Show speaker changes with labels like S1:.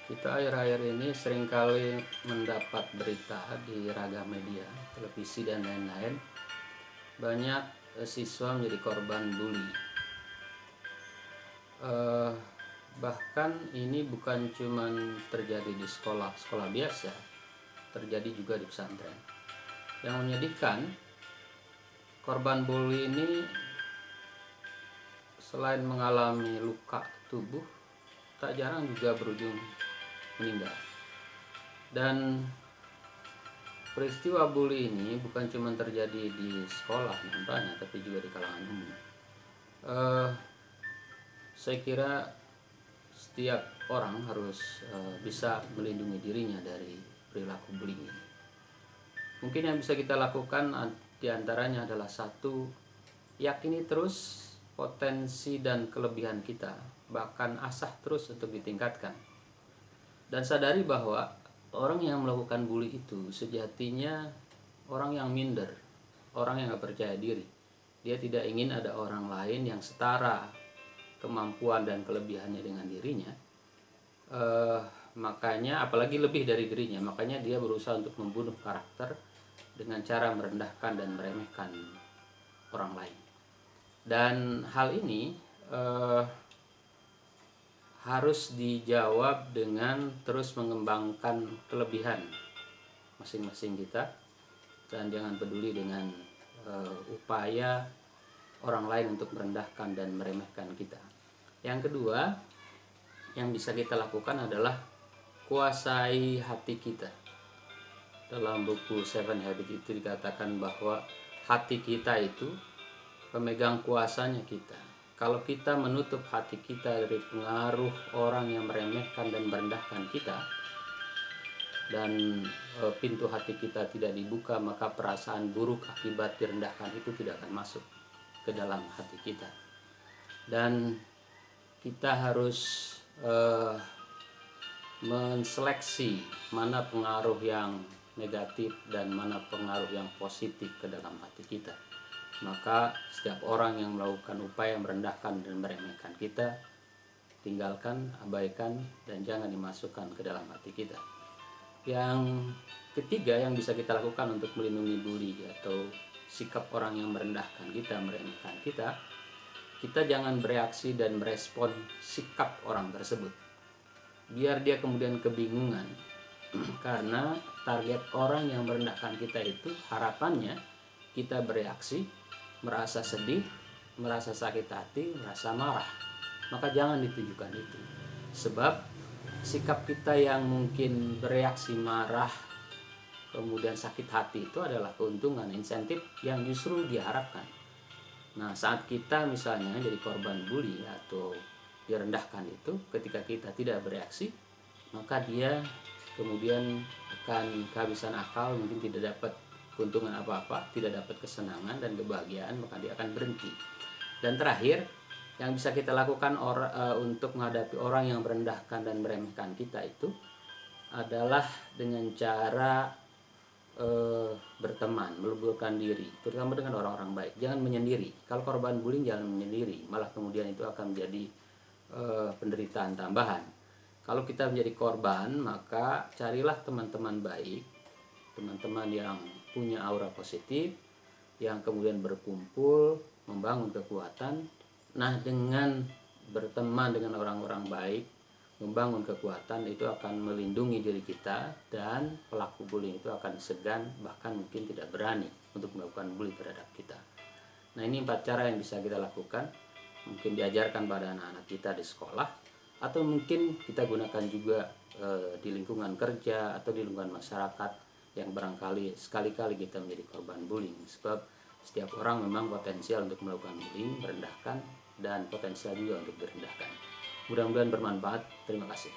S1: Kita akhir-akhir ini seringkali mendapat berita di ragam media, televisi dan lain-lain. Banyak siswa menjadi korban bully. Eh, Bahkan ini bukan cuma terjadi di sekolah biasa, terjadi juga di pesantren. Yang menyedihkan, korban bully ini selain mengalami luka tubuh, tak jarang juga berujung meninggal. Dan peristiwa bully ini bukan cuma terjadi di sekolah nampaknya, tapi juga di kalangan umum. Saya kira setiap orang harus bisa melindungi dirinya dari perilaku bullying ini. Mungkin yang bisa kita lakukan diantaranya adalah satu, yakini terus potensi dan kelebihan kita, bahkan asah terus untuk ditingkatkan. Dan sadari bahwa orang yang melakukan bully itu sejatinya orang yang minder, orang yang gak percaya diri. Dia tidak ingin ada orang lain yang setara kemampuan dan kelebihannya dengan dirinya. Makanya apalagi lebih dari dirinya, makanya dia berusaha untuk membunuh karakter dengan cara merendahkan dan meremehkan orang lain. Dan hal ini harus dijawab dengan terus mengembangkan kelebihan masing-masing kita, dan jangan peduli dengan upaya orang lain untuk merendahkan dan meremehkan kita. Yang kedua yang bisa kita lakukan adalah kuasai hati kita. Dalam buku Seven Habits itu dikatakan bahwa hati kita itu pemegang kuasanya kita. Kalau kita menutup hati kita dari pengaruh orang yang meremehkan dan merendahkan kita, dan pintu hati kita tidak dibuka, maka perasaan buruk akibat direndahkan itu tidak akan masuk ke dalam hati kita. Dan kita harus menseleksi mana pengaruh yang negatif dan mana pengaruh yang positif ke dalam hati kita. Maka setiap orang yang melakukan upaya merendahkan dan meremehkan kita, tinggalkan, abaikan, dan jangan dimasukkan ke dalam hati kita. Yang ketiga yang bisa kita lakukan untuk melindungi bully atau sikap orang yang merendahkan kita, meremehkan kita, kita jangan bereaksi dan merespon sikap orang tersebut. Biar dia kemudian kebingungan, karena target orang yang merendahkan kita itu harapannya kita bereaksi, merasa sedih, merasa sakit hati, merasa marah. Maka jangan ditujukan itu. Sebab sikap kita yang mungkin bereaksi marah, kemudian sakit hati, itu adalah keuntungan, insentif yang justru diharapkan. Nah, saat kita misalnya jadi korban bully atau direndahkan itu, ketika kita tidak bereaksi, maka dia kemudian akan kehabisan akal, mungkin tidak dapat keuntungan apa-apa, tidak dapat kesenangan dan kebahagiaan, maka dia akan berhenti. Dan terakhir, yang bisa kita lakukan untuk menghadapi orang yang merendahkan dan meremehkan kita itu adalah dengan cara berteman, meleburkan diri, terutama dengan orang-orang baik. Jangan menyendiri. Kalau korban bullying jangan menyendiri, malah kemudian itu akan menjadi penderitaan tambahan. Kalau kita menjadi korban, maka carilah teman-teman baik, teman-teman yang punya aura positif, yang kemudian berkumpul, membangun kekuatan. Nah, dengan berteman dengan orang-orang baik, membangun kekuatan, itu akan melindungi diri kita, dan pelaku bullying itu akan segan, bahkan mungkin tidak berani untuk melakukan bully terhadap kita. Nah, ini 4 cara yang bisa kita lakukan. Mungkin diajarkan pada anak-anak kita di sekolah, atau mungkin kita gunakan juga di lingkungan kerja atau di lingkungan masyarakat yang barangkali sekali-kali kita menjadi korban bullying. Sebab setiap orang memang potensial untuk melakukan bullying, merendahkan, dan potensial juga untuk direndahkan. Mudah-mudahan bermanfaat. Terima kasih.